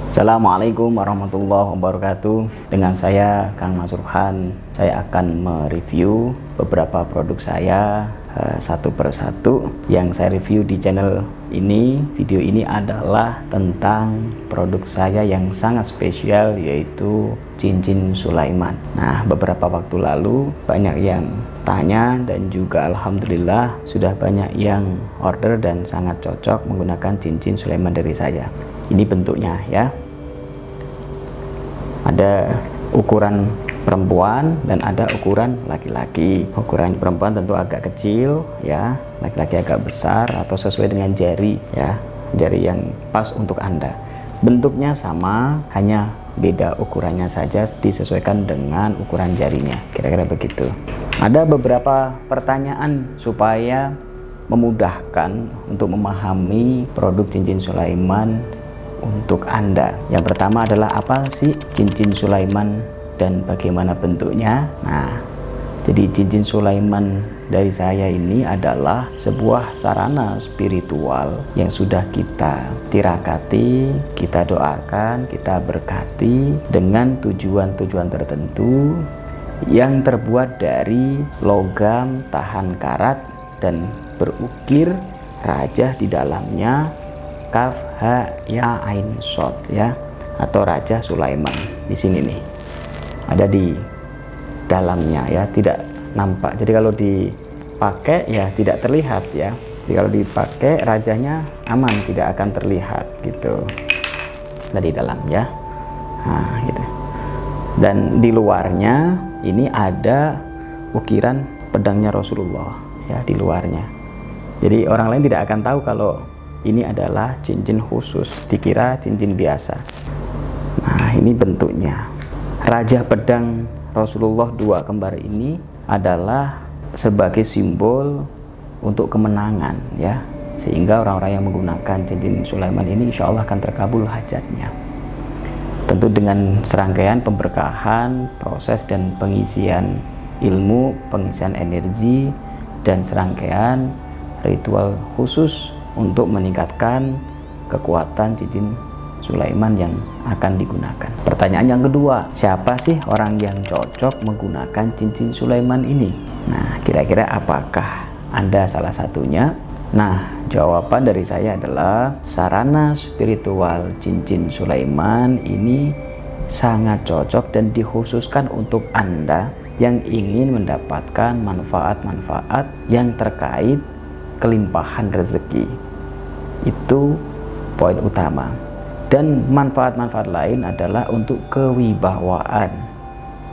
Assalamualaikum warahmatullahi wabarakatuh. Dengan saya Kang Mas Ruhan, saya akan mereview beberapa produk saya satu persatu. Yang saya review di channel ini, video ini adalah tentang produk saya yang sangat spesial, yaitu cincin Sulaiman. Nah, beberapa waktu lalu banyak yang tanya dan juga alhamdulillah sudah banyak yang order dan sangat cocok menggunakan cincin Sulaiman dari saya. Ini bentuknya ya, ada ukuran perempuan dan ada ukuran laki-laki. Ukuran perempuan tentu agak kecil ya, laki-laki agak besar atau sesuai dengan jari ya, jari yang pas untuk Anda. Bentuknya sama, hanya beda ukurannya saja, disesuaikan dengan ukuran jarinya, kira-kira begitu. Ada beberapa pertanyaan supaya memudahkan untuk memahami produk cincin Sulaiman untuk Anda. Yang pertama adalah apa sih cincin Sulaiman dan bagaimana bentuknya. Nah, jadi cincin Sulaiman dari saya ini adalah sebuah sarana spiritual yang sudah kita tirakati, kita doakan, kita berkati dengan tujuan-tujuan tertentu yang terbuat dari logam tahan karat dan berukir raja di dalamnya, kaf ha ya ain shod ya, atau Raja Sulaiman. Di sini nih ada di dalamnya ya, tidak nampak. Jadi kalau dipakai ya tidak terlihat ya. Jadi kalau dipakai rajanya aman, tidak akan terlihat gitu. Dari dalam ya. Nah, gitu. Dan di luarnya ini ada ukiran pedangnya Rasulullah ya, di luarnya. Jadi orang lain tidak akan tahu kalau ini adalah cincin khusus, dikira cincin biasa. Nah, ini bentuknya. Raja pedang Rasulullah dua kembar ini adalah sebagai simbol untuk kemenangan ya, sehingga orang-orang yang menggunakan cincin Sulaiman ini insya Allah akan terkabul hajatnya. Tentu dengan serangkaian pemberkahan, proses dan pengisian ilmu, pengisian energi, dan serangkaian ritual khusus untuk meningkatkan kekuatan cincin Sulaiman yang akan digunakan. Pertanyaan yang kedua, siapa sih orang yang cocok menggunakan cincin Sulaiman ini? Nah, kira-kira apakah Anda salah satunya? Nah, jawaban dari saya adalah sarana spiritual cincin Sulaiman ini sangat cocok dan dikhususkan untuk Anda yang ingin mendapatkan manfaat-manfaat yang terkait kelimpahan rezeki. Itu poin utama. Dan manfaat-manfaat lain adalah untuk kewibawaan,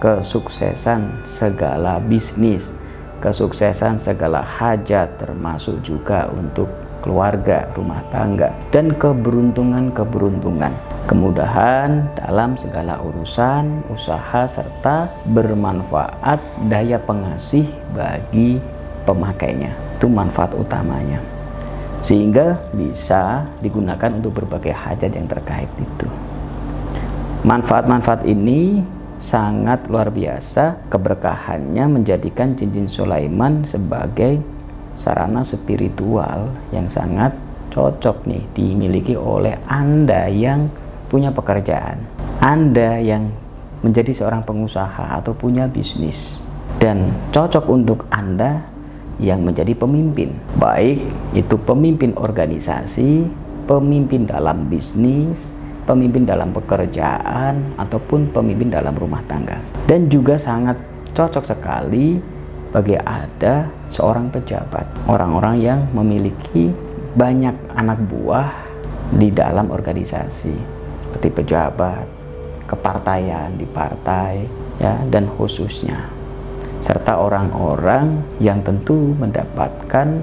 kesuksesan segala bisnis, kesuksesan segala hajat, termasuk juga untuk keluarga, rumah tangga, dan keberuntungan-keberuntungan, kemudahan dalam segala urusan, usaha, serta bermanfaat daya pengasih bagi pemakainya. Itu manfaat utamanya, sehingga bisa digunakan untuk berbagai hajat yang terkait itu. Manfaat-manfaat ini sangat luar biasa. Keberkahannya menjadikan cincin Sulaiman sebagai sarana spiritual yang sangat cocok nih dimiliki oleh Anda yang punya pekerjaan, Anda yang menjadi seorang pengusaha atau punya bisnis, dan cocok untuk Anda yang menjadi pemimpin, baik itu pemimpin organisasi, pemimpin dalam bisnis, pemimpin dalam pekerjaan, ataupun pemimpin dalam rumah tangga. Dan juga sangat cocok sekali bagi ada seorang pejabat, orang-orang yang memiliki banyak anak buah di dalam organisasi, seperti pejabat, kepartaian di partai ya, dan khususnya serta orang-orang yang tentu mendapatkan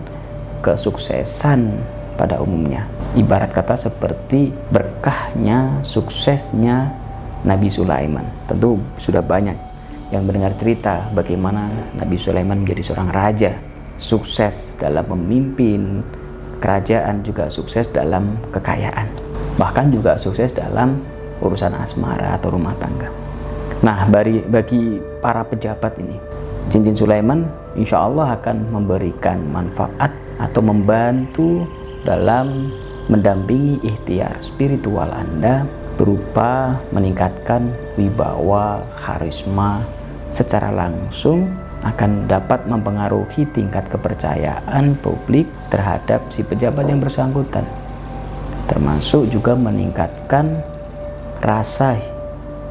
kesuksesan pada umumnya. Ibarat kata seperti berkahnya, suksesnya Nabi Sulaiman. Tentu sudah banyak yang mendengar cerita bagaimana Nabi Sulaiman menjadi seorang raja, sukses dalam memimpin kerajaan, juga sukses dalam kekayaan, bahkan juga sukses dalam urusan asmara atau rumah tangga. Nah, bagi para pejabat ini, cincin Sulaiman insya Allah akan memberikan manfaat atau membantu dalam mendampingi ikhtiar spiritual Anda, berupa meningkatkan wibawa, karisma secara langsung akan dapat mempengaruhi tingkat kepercayaan publik terhadap si pejabat yang bersangkutan, termasuk juga meningkatkan rasa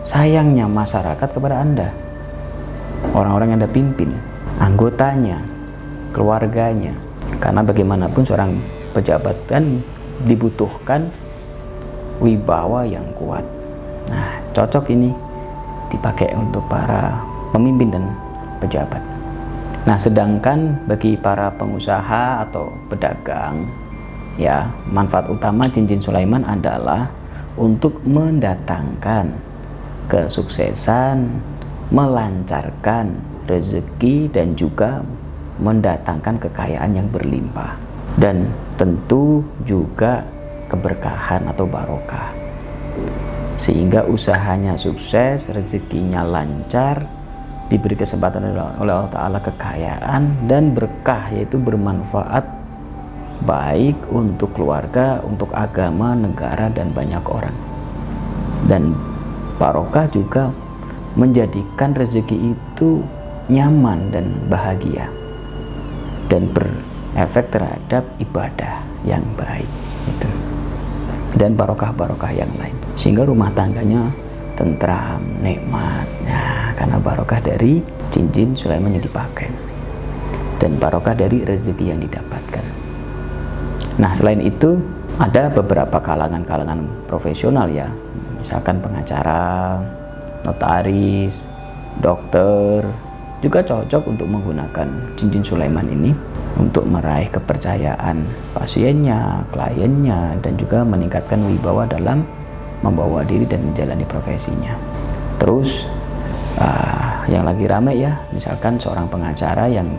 sayangnya masyarakat kepada Anda, orang-orang yang Anda pimpin, anggotanya, keluarganya. Karena bagaimanapun seorang pejabat kan dibutuhkan wibawa yang kuat. Nah, cocok ini dipakai untuk para pemimpin dan pejabat. Nah, sedangkan bagi para pengusaha atau pedagang, ya, manfaat utama cincin Sulaiman adalah untuk mendatangkan kesuksesan, melancarkan rezeki, dan juga mendatangkan kekayaan yang berlimpah, dan tentu juga keberkahan atau barokah, sehingga usahanya sukses, rezekinya lancar, diberi kesempatan oleh Allah Ta'ala kekayaan dan berkah, yaitu bermanfaat baik untuk keluarga, untuk agama, negara, dan banyak orang. Dan barokah juga menjadikan rezeki itu nyaman dan bahagia, dan berefek terhadap ibadah yang baik itu, dan barokah-barokah yang lain, sehingga rumah tangganya tentram, nikmat. Nah, karena barokah dari cincin Sulaiman yang dipakai dan barokah dari rezeki yang didapatkan. Nah, selain itu ada beberapa kalangan-kalangan profesional, ya, misalkan pengacara, notaris, dokter, juga cocok untuk menggunakan cincin Sulaiman ini untuk meraih kepercayaan pasiennya, kliennya, dan juga meningkatkan wibawa dalam membawa diri dan menjalani profesinya. Terus yang lagi ramai, ya, misalkan seorang pengacara yang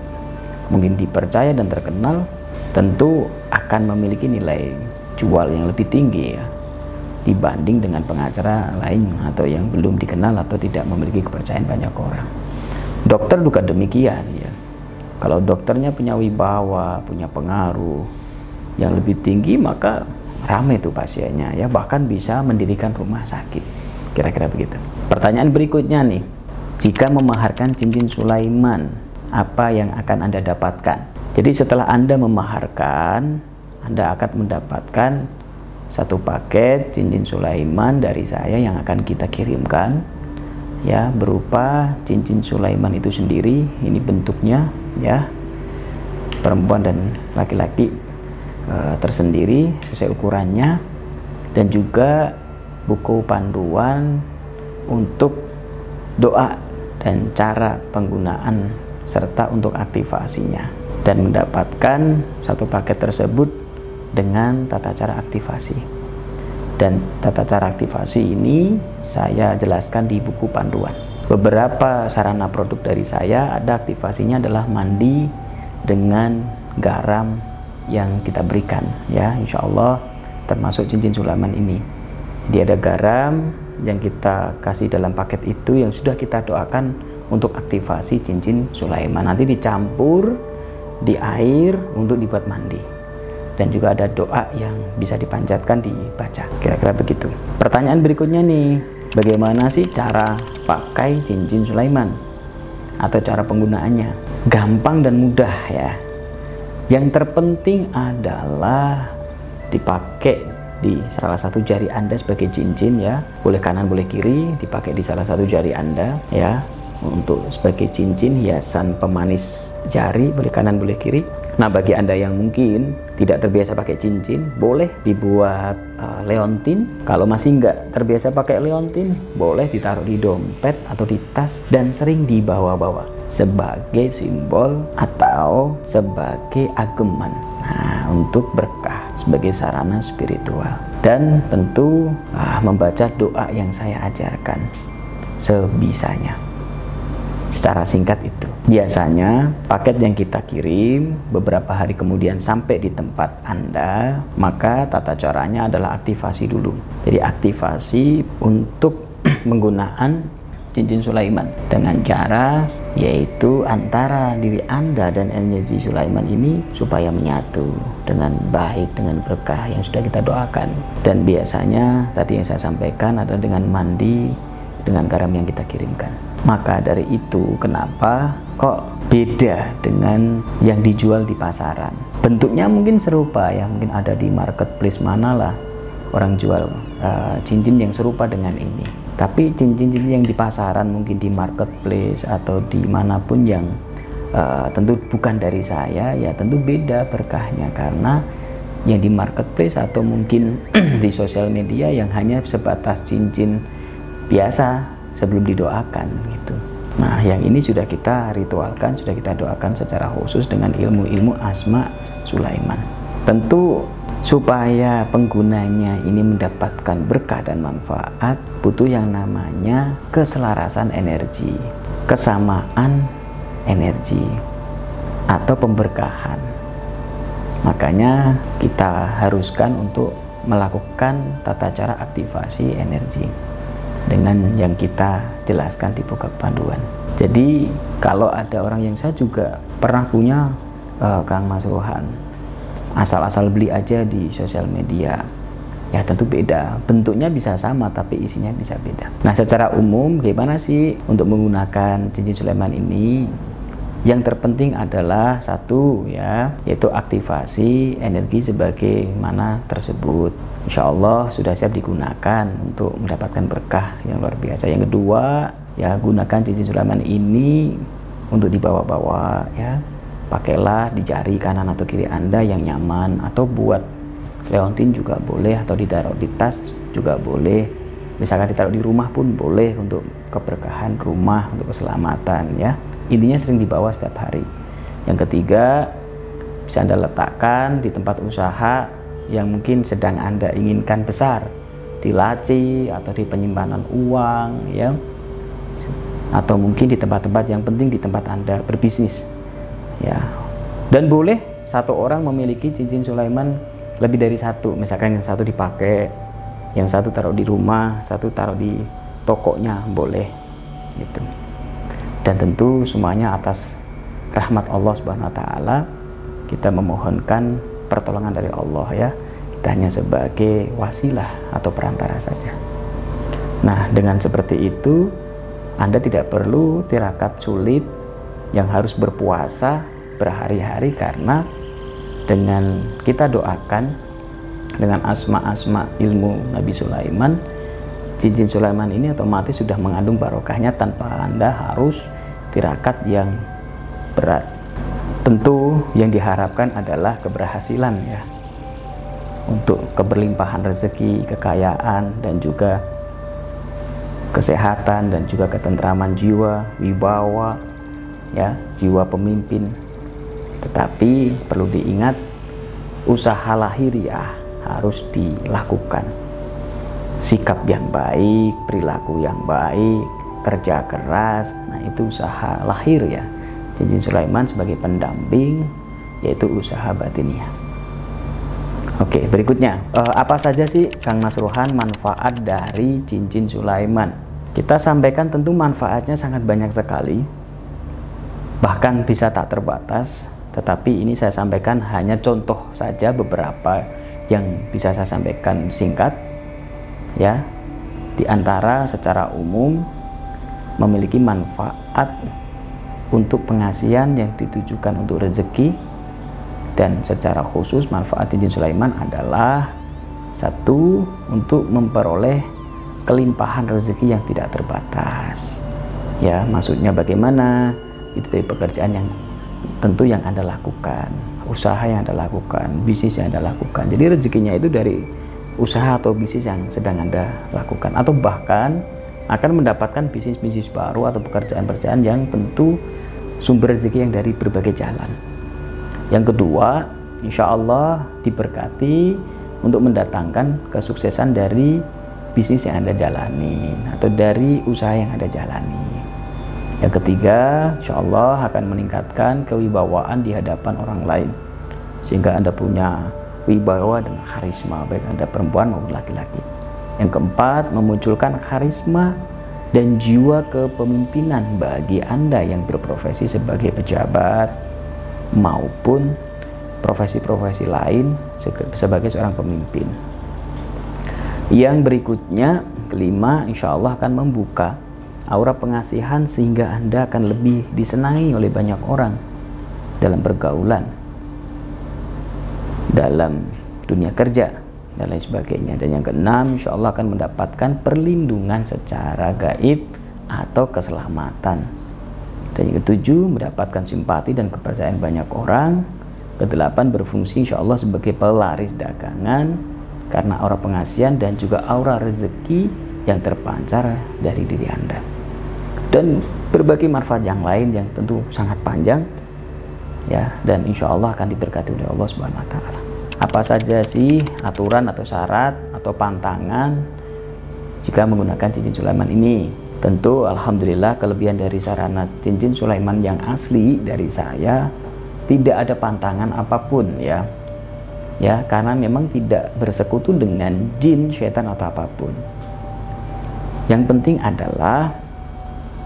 mungkin dipercaya dan terkenal, tentu akan memiliki nilai jual yang lebih tinggi, ya, dibanding dengan pengacara lain atau yang belum dikenal atau tidak memiliki kepercayaan banyak orang. Dokter juga demikian, ya. Kalau dokternya punya wibawa, punya pengaruh yang lebih tinggi, maka ramai tuh pasiennya, ya, bahkan bisa mendirikan rumah sakit. Kira-kira begitu. Pertanyaan berikutnya nih, jika memaharkan cincin Sulaiman, apa yang akan Anda dapatkan? Jadi setelah Anda memaharkan, Anda akan mendapatkan satu paket cincin Sulaiman dari saya yang akan kita kirimkan, ya, berupa cincin Sulaiman itu sendiri. Ini bentuknya, ya, perempuan dan laki-laki tersendiri sesuai ukurannya, dan juga buku panduan untuk doa dan cara penggunaan serta untuk aktivasinya, dan mendapatkan satu paket tersebut dengan tata cara aktivasi. Dan tata cara aktivasi ini saya jelaskan di buku panduan. Beberapa sarana produk dari saya ada aktivasinya adalah mandi dengan garam yang kita berikan, ya, insya Allah termasuk cincin Sulaiman ini. Dia ada garam yang kita kasih dalam paket itu yang sudah kita doakan untuk aktivasi cincin Sulaiman. Nanti dicampur di air untuk dibuat mandi, dan juga ada doa yang bisa dipanjatkan dibaca. Kira-kira begitu. Pertanyaan berikutnya nih, bagaimana sih cara pakai cincin Sulaiman atau cara penggunaannya? Gampang dan mudah, ya. Yang terpenting adalah dipakai di salah satu jari Anda sebagai cincin, ya. Boleh kanan, boleh kiri, dipakai di salah satu jari Anda, ya. Untuk sebagai cincin hiasan pemanis jari, boleh kanan, boleh kiri. Nah, bagi Anda yang mungkin tidak terbiasa pakai cincin, boleh dibuat leontin. Kalau masih nggak terbiasa pakai leontin, boleh ditaruh di dompet atau di tas dan sering dibawa-bawa sebagai simbol atau sebagai ageman. Nah, untuk berkah, sebagai sarana spiritual. Dan tentu membaca doa yang saya ajarkan sebisanya. Secara singkat itu. Biasanya paket yang kita kirim beberapa hari kemudian sampai di tempat Anda, maka tata caranya adalah aktivasi dulu. Jadi aktivasi untuk penggunaan cincin Sulaiman dengan cara yaitu antara diri Anda dan energi Sulaiman ini supaya menyatu dengan baik, dengan berkah yang sudah kita doakan. Dan biasanya tadi yang saya sampaikan adalah dengan mandi dengan garam yang kita kirimkan. Maka dari itu kenapa kok beda dengan yang dijual di pasaran? Bentuknya mungkin serupa ya, mungkin ada di marketplace manalah orang jual cincin yang serupa dengan ini. Tapi cincin-cincin yang di pasaran, mungkin di marketplace atau dimanapun yang tentu bukan dari saya, ya tentu beda berkahnya. Karena yang di marketplace atau mungkin di sosial media yang hanya sebatas cincin biasa sebelum didoakan gitu. Nah, yang ini sudah kita ritualkan, sudah kita doakan secara khusus dengan ilmu-ilmu Asma Sulaiman. Tentu supaya penggunanya ini mendapatkan berkah dan manfaat, butuh yang namanya keselarasan energi, kesamaan energi, atau pemberkahan. Makanya kita haruskan untuk melakukan tata cara aktivasi energi dengan yang kita jelaskan di buku panduan. Jadi kalau ada orang yang saya juga pernah punya Kang Mas Rohan, asal-asal beli aja di sosial media, ya tentu beda, bentuknya bisa sama tapi isinya bisa beda. Nah, secara umum gimana sih untuk menggunakan cincin Sulaiman ini? Yang terpenting adalah satu ya, yaitu aktivasi energi sebagaimana tersebut. Insya Allah sudah siap digunakan untuk mendapatkan berkah yang luar biasa. Yang kedua ya, gunakan cincin Sulaiman ini untuk dibawa-bawa ya. Pakailah di jari kanan atau kiri Anda yang nyaman, atau buat leontin juga boleh, atau ditaruh di tas juga boleh. Misalkan ditaruh di rumah pun boleh untuk keberkahan rumah, untuk keselamatan ya. Intinya sering dibawa setiap hari. Yang ketiga, bisa Anda letakkan di tempat usaha yang mungkin sedang Anda inginkan besar, di laci atau di penyimpanan uang ya, atau mungkin di tempat-tempat yang penting di tempat Anda berbisnis ya. Dan boleh satu orang memiliki cincin Sulaiman lebih dari satu, misalkan yang satu dipakai, yang satu taruh di rumah, satu taruh di tokonya, boleh gitu. Dan tentu semuanya atas rahmat Allah Subhanahu wa taala. Kita memohonkan pertolongan dari Allah ya. Kita hanya sebagai wasilah atau perantara saja. Nah, dengan seperti itu Anda tidak perlu tirakat sulit yang harus berpuasa berhari-hari, karena dengan kita doakan dengan asma-asma ilmu Nabi Sulaiman, cincin Sulaiman ini otomatis sudah mengandung barokahnya tanpa Anda harus tirakat yang berat. Tentu yang diharapkan adalah keberhasilan ya, untuk keberlimpahan rezeki, kekayaan, dan juga kesehatan, dan juga ketentraman jiwa, wibawa ya, jiwa pemimpin. Tetapi perlu diingat, usaha lahiriah harus dilakukan. Sikap yang baik, perilaku yang baik, kerja keras, nah itu usaha lahir ya. Cincin Sulaiman sebagai pendamping yaitu usaha batiniah. Oke, berikutnya apa saja sih Kang Mas Rohan manfaat dari cincin Sulaiman? Kita sampaikan tentu manfaatnya sangat banyak sekali, bahkan bisa tak terbatas. Tetapi ini saya sampaikan hanya contoh saja beberapa yang bisa saya sampaikan singkat ya. Di antara secara umum memiliki manfaat untuk pengasihan yang ditujukan untuk rezeki, dan secara khusus manfaat cincin Sulaiman adalah satu, untuk memperoleh kelimpahan rezeki yang tidak terbatas ya. Maksudnya bagaimana? Itu dari pekerjaan yang tentu yang Anda lakukan, usaha yang Anda lakukan, bisnis yang Anda lakukan. Jadi rezekinya itu dari usaha atau bisnis yang sedang Anda lakukan, atau bahkan akan mendapatkan bisnis-bisnis baru atau pekerjaan-pekerjaan yang tentu sumber rezeki yang dari berbagai jalan. Yang kedua, insya Allah diberkati untuk mendatangkan kesuksesan dari bisnis yang Anda jalani atau dari usaha yang Anda jalani. Yang ketiga, insya Allah akan meningkatkan kewibawaan di hadapan orang lain, sehingga Anda punya wibawa dan karisma, baik Anda perempuan maupun laki-laki. Yang keempat, memunculkan karisma dan jiwa kepemimpinan bagi Anda yang berprofesi sebagai pejabat maupun profesi-profesi lain sebagai seorang pemimpin. Yang berikutnya, kelima, insya Allah akan membuka aura pengasihan sehingga Anda akan lebih disenangi oleh banyak orang dalam pergaulan, dalam dunia kerja, dan lain sebagainya. Dan yang keenam, insya Allah akan mendapatkan perlindungan secara gaib atau keselamatan. Dan yang ketujuh, mendapatkan simpati dan kepercayaan banyak orang. Kedelapan, berfungsi insya Allah sebagai pelaris dagangan karena aura pengasihan dan juga aura rezeki yang terpancar dari diri Anda. Dan berbagai manfaat yang lain yang tentu sangat panjang, ya, dan insya Allah akan diberkati oleh Allah Subhanahu wa Ta'ala. Apa saja sih aturan atau syarat atau pantangan jika menggunakan cincin Sulaiman ini? Tentu alhamdulillah kelebihan dari sarana cincin Sulaiman yang asli dari saya tidak ada pantangan apapun, ya, karena memang tidak bersekutu dengan jin, syaitan atau apapun. Yang penting adalah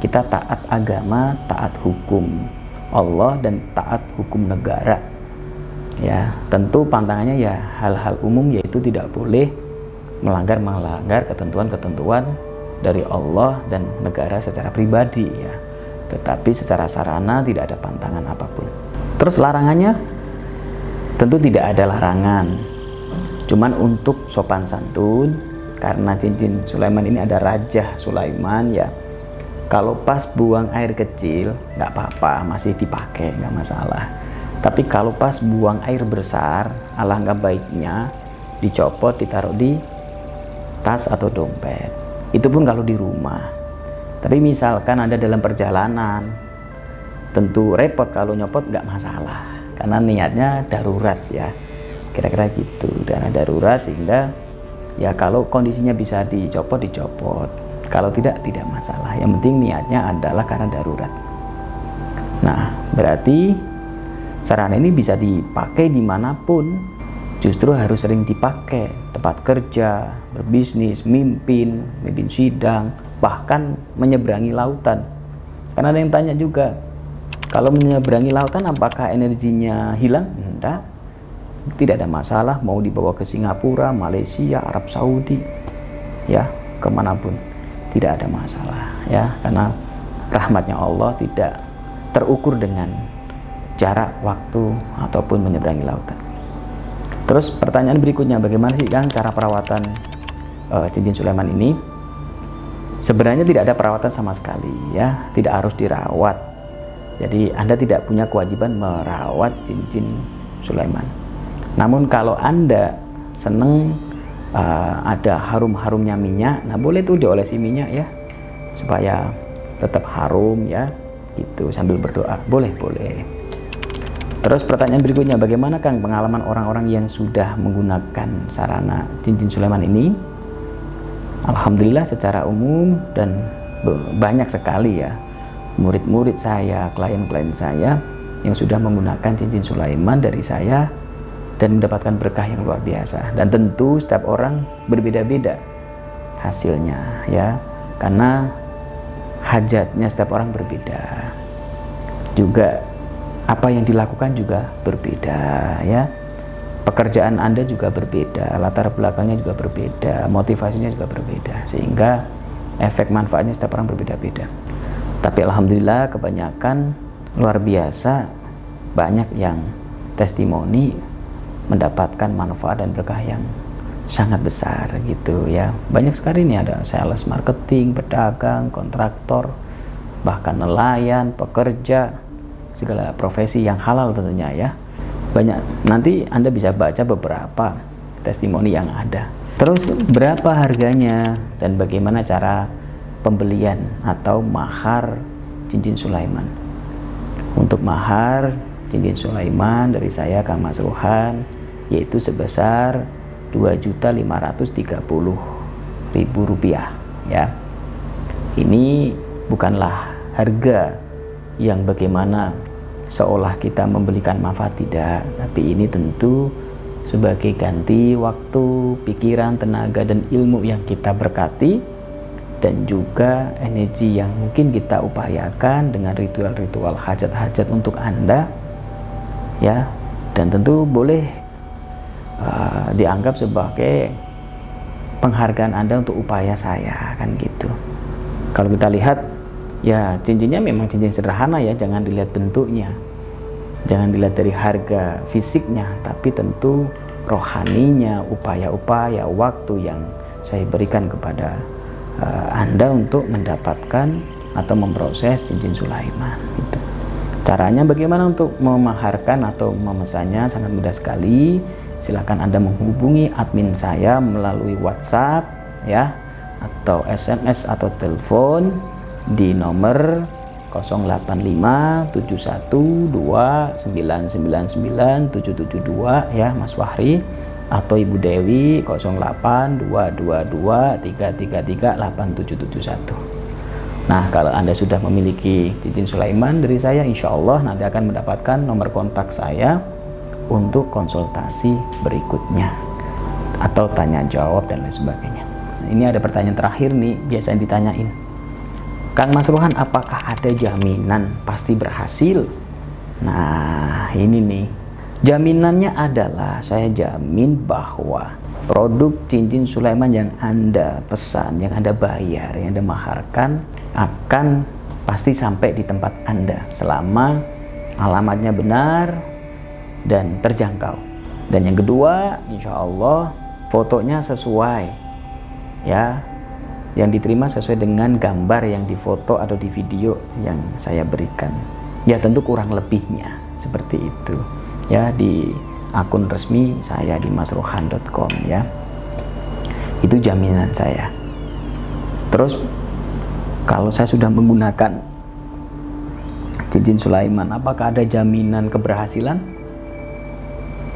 kita taat agama, taat hukum Allah dan taat hukum negara. Ya, tentu pantangannya ya hal-hal umum, yaitu tidak boleh melanggar ketentuan-ketentuan dari Allah dan negara secara pribadi, ya. Tetapi secara sarana tidak ada pantangan apapun. Terus larangannya tentu tidak ada larangan, cuman untuk sopan santun, karena cincin Sulaiman ini ada Raja Sulaiman, ya. Kalau pas buang air kecil nggak apa-apa, masih dipakai, nggak masalah. Tapi kalau pas buang air besar, alangkah baiknya dicopot, ditaruh di tas atau dompet. Itu pun kalau di rumah. Tapi misalkan Anda dalam perjalanan, tentu repot kalau nyopot, nggak masalah, karena niatnya darurat, ya, kira-kira gitu. Karena darurat sehingga ya kalau kondisinya bisa dicopot, kalau tidak masalah. Yang penting niatnya adalah karena darurat. Nah, berarti sarana ini bisa dipakai dimanapun, justru harus sering dipakai, tempat kerja, berbisnis, mimpin sidang, bahkan menyeberangi lautan. Karena ada yang tanya juga, kalau menyeberangi lautan apakah energinya hilang? Enggak, tidak ada masalah. Mau dibawa ke Singapura, Malaysia, Arab Saudi, ya, kemanapun tidak ada masalah, ya, karena rahmatnya Allah tidak terukur dengan jarak, waktu, ataupun menyeberangi lautan. Terus pertanyaan berikutnya, bagaimana sih Kang cara perawatan cincin Sulaiman ini? Sebenarnya tidak ada perawatan sama sekali, ya, tidak harus dirawat. Jadi Anda tidak punya kewajiban merawat cincin Sulaiman. Namun kalau Anda seneng ada harum-harumnya minyak, nah boleh tuh diolesi minyak, ya, supaya tetap harum, ya, gitu, sambil berdoa, boleh. Terus pertanyaan berikutnya, bagaimana Kang pengalaman orang-orang yang sudah menggunakan sarana cincin Sulaiman ini? Alhamdulillah secara umum dan banyak sekali, ya, murid-murid saya, klien-klien saya yang sudah menggunakan cincin Sulaiman dari saya dan mendapatkan berkah yang luar biasa. Dan tentu setiap orang berbeda-beda hasilnya, ya, karena hajatnya setiap orang berbeda, juga apa yang dilakukan juga berbeda, ya, pekerjaan Anda juga berbeda, latar belakangnya juga berbeda, motivasinya juga berbeda, sehingga efek manfaatnya setiap orang berbeda-beda. Tapi alhamdulillah kebanyakan luar biasa, banyak yang testimoni mendapatkan manfaat dan berkah yang sangat besar, gitu, ya. Banyak sekali nih, ada sales, marketing, pedagang, kontraktor, bahkan nelayan, pekerja, segala profesi yang halal tentunya, ya. Banyak, nanti Anda bisa baca beberapa testimoni yang ada. Terus berapa harganya dan bagaimana cara pembelian atau mahar cincin Sulaiman? Untuk mahar cincin Sulaiman dari saya, Kang Mas Rohan, yaitu sebesar Rp2.530.000, ya. Ini bukanlah harga yang bagaimana seolah kita membelikan manfaat, tidak, tapi ini tentu sebagai ganti waktu, pikiran, tenaga, dan ilmu yang kita berkati dan juga energi yang mungkin kita upayakan dengan ritual-ritual hajat-hajat untuk Anda, ya. Dan tentu boleh dianggap sebagai penghargaan Anda untuk upaya saya, kan gitu. Kalau kita lihat, ya cincinnya memang cincin sederhana ya, jangan dilihat bentuknya, jangan dilihat dari harga fisiknya, tapi tentu rohaninya, upaya-upaya, waktu yang saya berikan kepada Anda untuk mendapatkan atau memproses cincin Sulaiman. Gitu. Caranya bagaimana untuk memaharkan atau memesannya? Sangat mudah sekali. Silakan Anda menghubungi admin saya melalui WhatsApp, ya, atau SMS atau telepon di nomor 085712999772 ya Mas Fahri, atau Ibu Dewi 082223338771. Nah, kalau Anda sudah memiliki cincin Sulaiman dari saya, insya Allah nanti akan mendapatkan nomor kontak saya untuk konsultasi berikutnya atau tanya jawab dan lain sebagainya. Nah, ini ada pertanyaan terakhir nih, biasanya ditanyain, Kang Mas Rohan, apakah ada jaminan pasti berhasil? Nah, ini nih, jaminannya adalah saya jamin bahwa produk cincin Sulaiman yang Anda pesan, yang Anda bayar, yang Anda maharkan akan pasti sampai di tempat Anda selama alamatnya benar dan terjangkau. Dan yang kedua, insya Allah fotonya sesuai, ya, yang diterima sesuai dengan gambar yang difoto atau di video yang saya berikan. Ya tentu kurang lebihnya seperti itu, ya, di akun resmi saya di masrohan.com, ya. Itu jaminan saya. Terus kalau saya sudah menggunakan cincin Sulaiman, apakah ada jaminan keberhasilan?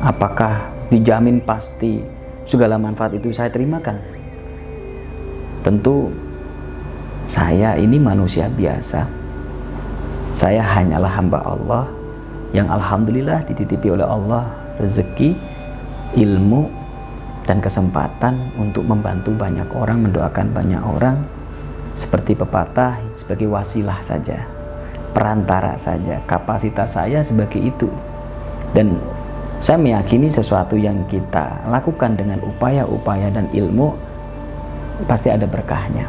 Apakah dijamin pasti segala manfaat itu saya terimakan? Tentu saya ini manusia biasa. Saya hanyalah hamba Allah yang alhamdulillah dititipi oleh Allah rezeki, ilmu, dan kesempatan untuk membantu banyak orang, mendoakan banyak orang. Seperti pepatah, sebagai wasilah saja, perantara saja. Kapasitas saya sebagai itu. Dan saya meyakini sesuatu yang kita lakukan dengan upaya-upaya dan ilmu pasti ada berkahnya.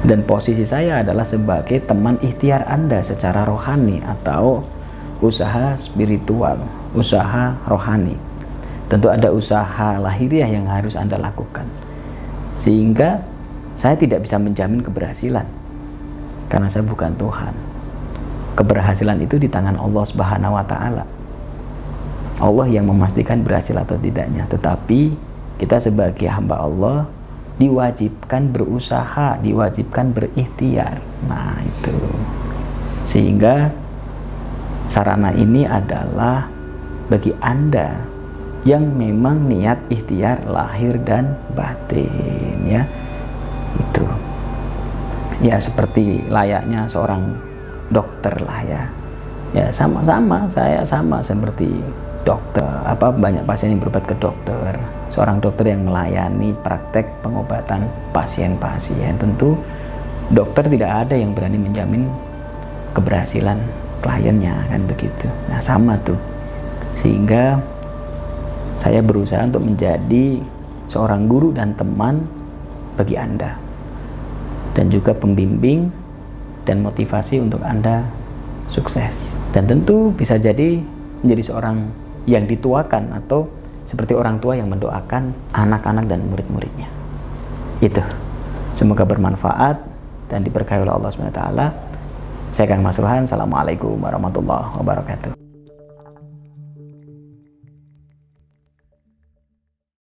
Dan posisi saya adalah sebagai teman ikhtiar Anda secara rohani atau usaha spiritual, usaha rohani. Tentu ada usaha lahiriah yang harus Anda lakukan. Sehingga saya tidak bisa menjamin keberhasilan karena saya bukan Tuhan. Keberhasilan itu di tangan Allah Subhanahu wa taala. Allah yang memastikan berhasil atau tidaknya. Tetapi kita sebagai hamba Allah diwajibkan berusaha, diwajibkan berikhtiar. Nah, itu. Sehingga sarana ini adalah bagi Anda yang memang niat ikhtiar lahir dan batin, ya. Itu. Ya seperti layaknya seorang dokter lah, ya. Ya sama-sama, saya sama seperti dokter. Banyak pasien yang berobat ke dokter. Seorang dokter yang melayani praktek pengobatan pasien-pasien. Tentu dokter tidak ada yang berani menjamin keberhasilan kliennya, kan begitu. Nah, sama tuh. Sehingga saya berusaha untuk menjadi seorang guru dan teman bagi Anda, dan juga pembimbing dan motivasi untuk Anda sukses. Dan tentu bisa jadi menjadi seorang yang dituakan atau seperti orang tua yang mendoakan anak-anak dan murid-muridnya. Itu. Semoga bermanfaat dan diberkahi oleh Allah SWT. Saya Kang Mas Rohan. Assalamualaikum warahmatullahi wabarakatuh.